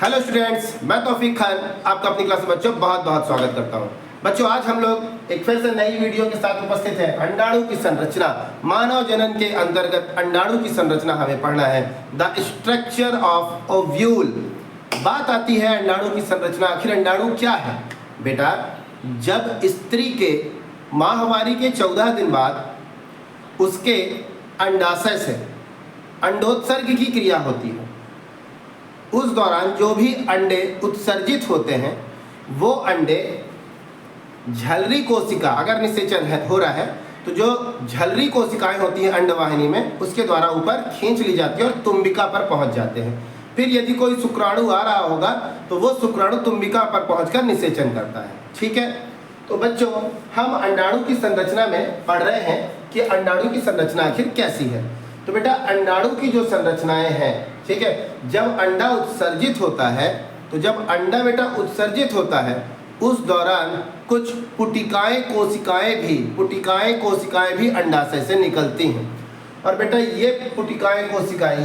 Hello students, मैं तौफीक खान आपका अपनी क्लास में बच्चों बहुत बहुत स्वागत करता हूं। बच्चों आज हम लोग एक फिर से नई वीडियो के साथ उपस्थित हैं। अंडाणु की संरचना, मानव जनन के अंतर्गत अंडाणु की संरचना हमें पढ़ना है, द स्ट्रक्चर ऑफ ओव्यूल। बात आती है अंडाणु की संरचना। आखिर अंडाणु क्या है बेटा? जब स्त्री के माहवारी के 14 दिन बाद उसके अंडाशय से अंडोत्सर्ग की क्रिया होती है, उस दौरान जो भी अंडे उत्सर्जित होते हैं वो अंडे झलरी कोशिका, अगर निषेचन हो रहा है तो जो झलरी कोशिकाएं होती हैं अंडवाहिनी में, उसके द्वारा ऊपर खींच ली जाती है और तुम्बिका पर पहुंच जाते हैं। फिर यदि कोई शुक्राणु आ रहा होगा तो वो शुक्राणु तुम्बिका पर पहुंचकर निषेचन करता है। ठीक है, तो बच्चों हम अंडाणु की संरचना में पढ़ रहे हैं कि अंडाणु की संरचना आखिर कैसी है। तो बेटा अंडाणु की जो संरचनाएं हैं, ठीक है, जब अंडा उत्सर्जित होता है तो जब अंडा बेटा उत्सर्जित होता है उस दौरान कुछ पुटिकाएं कोशिकाएं भी अंडाशय से निकलती हैं। और बेटा ये पुटिकाएं कोशिकाएं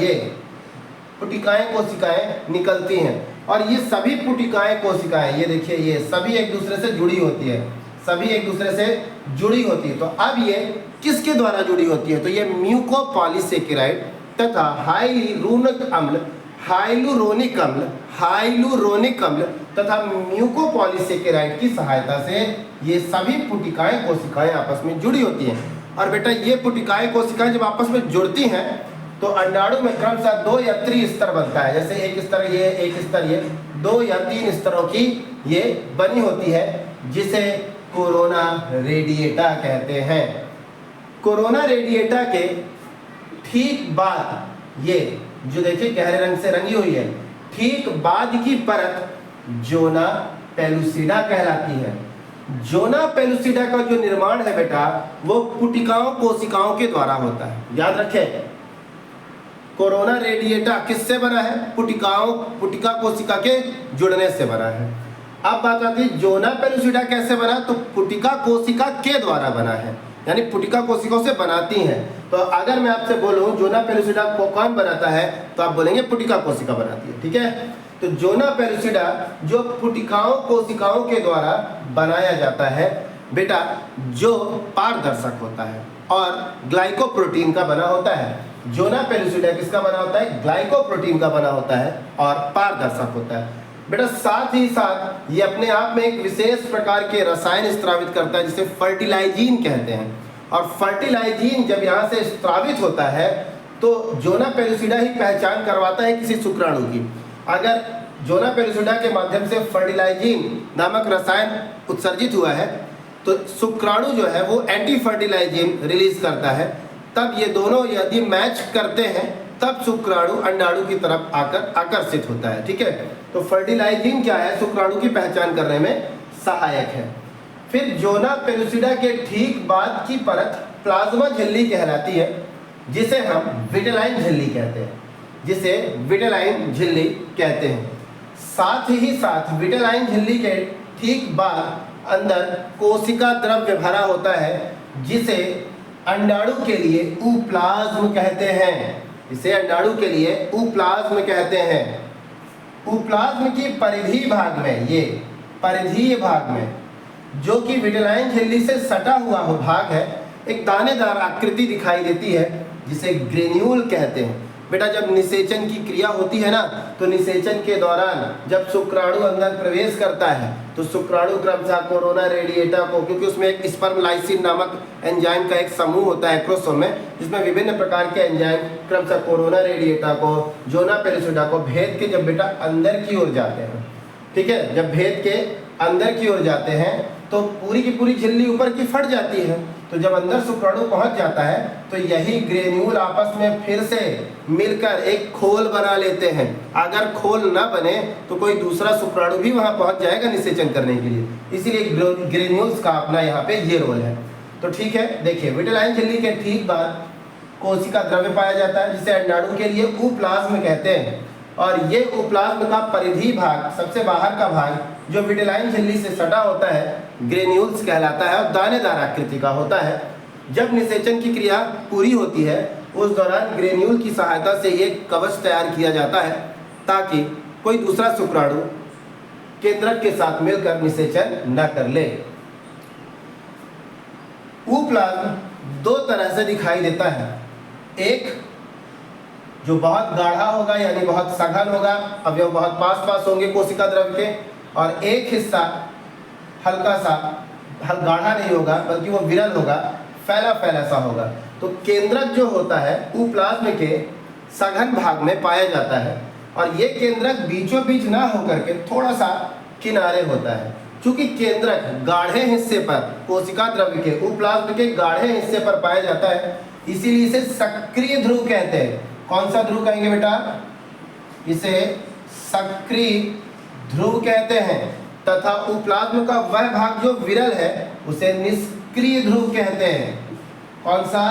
निकलती हैं और ये सभी पुटिकाएं कोशिकाएं, ये देखिए, ये सभी एक दूसरे से जुड़ी होती है, तो अब ये किसके द्वारा जुड़ी होती है? तो ये म्यूकोपॉलीसेकेराइड तथा हाइलुरोनिक अम्ल तथा म्यूकोपॉलीसेकेराइड की सहायता से ये सभी पुटिकाएं कोशिकाएं आपस में जुड़ी होती हैं। और बेटा ये पुटिकाएं कोशिकाएं जब आपस में जुड़ती हैं तो अंडाणु में क्रमशः 2 या 3 स्तर बनता है। जैसे एक स्तर ये, एक स्तर ये, 2 या 3 स्तरों की ये बनी होती है, जिसे कोरोना रेडिएटा कहते हैं। कोरोना रेडिएटा के ठीक बाद ये जो देखिए गहरे रंग से रंगी हुई है, ठीक बाद की परत जोना पेलुसिडा कहलाती है। जोना पेलुसिडा का जो निर्माण है बेटा वो पुटिकाओं कोशिकाओं के द्वारा होता है। याद रखें, कोरोना रेडिएटा किससे बना है? पुटिका कोशिका के जुड़ने से बना है। अब बात आती है जोना पेलुसिडा कैसे बना? तो पुटिका कोशिका के द्वारा बना है, यानी पुटिका कोशिकाओं से बनाती हैं। तो अगर मैं आपसे बोलूं जोना पेलुसिडा को कौन बनाता है तो आप बोलेंगे पुटिका कोशिका बनाती है। ठीक है, तो जोना पेलुसिडा जो पुटिकाओं कोशिकाओं के द्वारा बनाया जाता है बेटा, जो पारदर्शक होता है और ग्लाइकोप्रोटीन का बना होता है। जोना पेलुसिडा किसका बना होता है? ग्लाइकोप्रोटीन का बना होता है और पारदर्शक होता है बेटा। साथ ही साथ ये अपने आप में एक विशेष प्रकार के रसायन स्त्रावित करता है, जिसे फर्टिलाइजीन कहते हैं। और फर्टिलाइजीन जब यहाँ से स्त्रावित होता है तो जोना पेलुसिडा ही पहचान करवाता है किसी शुक्राणु की। अगर जोना पेलुसिडा के माध्यम से फर्टिलाइजीन नामक रसायन उत्सर्जित हुआ है तो शुक्राणु जो है वो एंटी फर्टिलाइजीन रिलीज करता है। तब ये दोनों यदि मैच करते हैं तब शुक्राणु अंडाणु की तरफ आकर आकर्षित होता है। ठीक है, तो फर्टिलाइजिंग क्या है? शुक्राणु की पहचान करने में सहायक है। फिर जोना पेलुसिडा के ठीक बाद की परत प्लाज्मा झिल्ली कहलाती है, जिसे हम विटेलाइन झिल्ली कहते हैं। साथ ही साथ विटेलाइन झिल्ली के ठीक बाद अंदर कोशिका द्रव्य भरा होता है, जिसे अंडाणु के लिए ऊप्लाज्म कहते हैं। इसे अंडाणु के लिए ऊप्लाज्म कहते हैं। ऊप्लाज्म की परिधीय भाग में, ये परिधीय भाग में जो कि विटेलाइन झिल्ली से सटा हुआ भाग है, एक दानेदार आकृति दिखाई देती है, जिसे ग्रेन्यूल कहते हैं। बेटा जब निषेचन की क्रिया होती है ना, तो निषेचन के दौरान जब शुक्राणु अंदर प्रवेश करता है तो शुक्राणु क्रमशः कोरोना रेडिएटा को, क्योंकि उसमें एक स्पर्म लाइसिन नामक एंजाइम का एक समूह होता है एक्रोसोम में, जिसमें विभिन्न प्रकार के एंजाइम क्रमशः कोरोना रेडिएटा को, जोना पेलुसिडा को भेद के जब बेटा अंदर की ओर जाते हैं, ठीक है, जब भेद के अंदर की ओर जाते हैं तो पूरी की पूरी झिल्ली ऊपर की फट जाती है। तो जब अंदर शुक्राणु पहुंच जाता है तो यही ग्रेन्यूल आपस में फिर से मिलकर एक खोल बना लेते हैं। अगर खोल ना बने तो कोई दूसरा शुक्राणु भी वहां पहुंच जाएगा निषेचन करने के लिए, इसीलिए ग्रेन्यूल्स का अपना यहाँ पे ये रोल है। तो ठीक है, देखिए विटेलाइन झिल्ली के ठीक बाद कोशिका द्रव्य पाया जाता है, जिसे अंडाणु के लिए ऊप्लाज्म कहते हैं। और ये ऊप्लाज्म का परिधीय भाग, सबसे बाहर का भाग जो विटेलाइन झिल्ली से सटा होता है, ग्रेन्यूल्स कहलाता है और दानेदार आकृति का होता है। जब निषेचन की क्रिया पूरी होती है उस दौरान ग्रेन्यूल की सहायता से एक कवच तैयार किया जाता है, ताकि कोई दूसरा शुक्राणु केंद्रक के साथ मिलकर निषेचन न कर ले। उप्लाज्म दो तरह से दिखाई देता है, एक जो बहुत गाढ़ा होगा यानी बहुत सघन होगा, अवयव बहुत पास पास होंगे कोशिका द्रव्य के, और एक हिस्सा हल्का सा गाढ़ा नहीं होगा बल्कि वो विरल होगा, फैला फैला सा होगा। तो केंद्रक जो होता है उप्लाज्म के सघन भाग में पाया जाता है, और ये केंद्रक बीचों बीच ना होकर के थोड़ा सा किनारे होता है। चूंकि केंद्रक गाढ़े हिस्से पर, कोशिका द्रव्य के उप्लाज्म के गाढ़े हिस्से पर पाया जाता है, इसीलिए इसे सक्रिय ध्रुव कहते हैं। कौन सा ध्रुव कहेंगे बेटा? इसे सक्रिय ध्रुव कहते हैं। तथा उप्लाज्म का वह भाग जो विरल है उसे निष्क्रिय ध्रुव कहते हैं। कौन सा?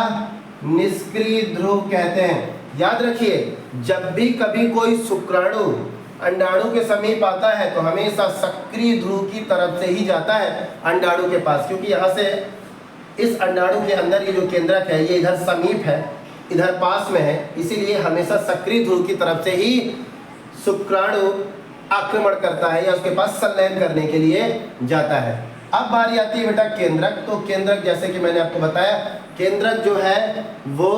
निष्क्रिय ध्रुव कहते हैं। याद रखिए, जब भी कभी कोई शुक्राणु अंडाणु के समीप आता है तो हमेशा सक्रिय ध्रुव की तरफ से ही जाता है अंडाणु के पास, क्योंकि यहाँ से इस अंडाणु के अंदर ये जो केंद्रक है ये इधर समीप है, इधर पास में है, इसीलिए हमेशा सक्रिय ध्रुव की तरफ से ही शुक्राणु आक्रमण करता है या उसके पास संलयन करने के लिए जाता है। अब बारी आती है बेटा केंद्रक। तो केंद्रक जैसे कि मैंने आपको बताया, केंद्रक जो है वो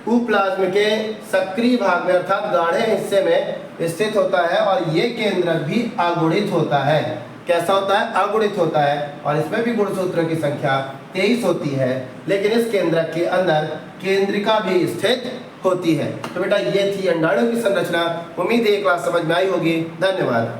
उप्लाज्म के सक्रिय भाग में अर्थात गाढ़े हिस्से में स्थित होता है, और ये केंद्रक भी अगुणित होता है। कैसा होता है? अगुणित होता है, और इसमें भी गुणसूत्रों की संख्या 23 होती है, लेकिन इस केंद्रक के अंदर केंद्रिका भी स्थित होती है। तो बेटा ये थी अंडाणु की संरचना। उम्मीद है ये क्लास समझ में आई होगी। धन्यवाद।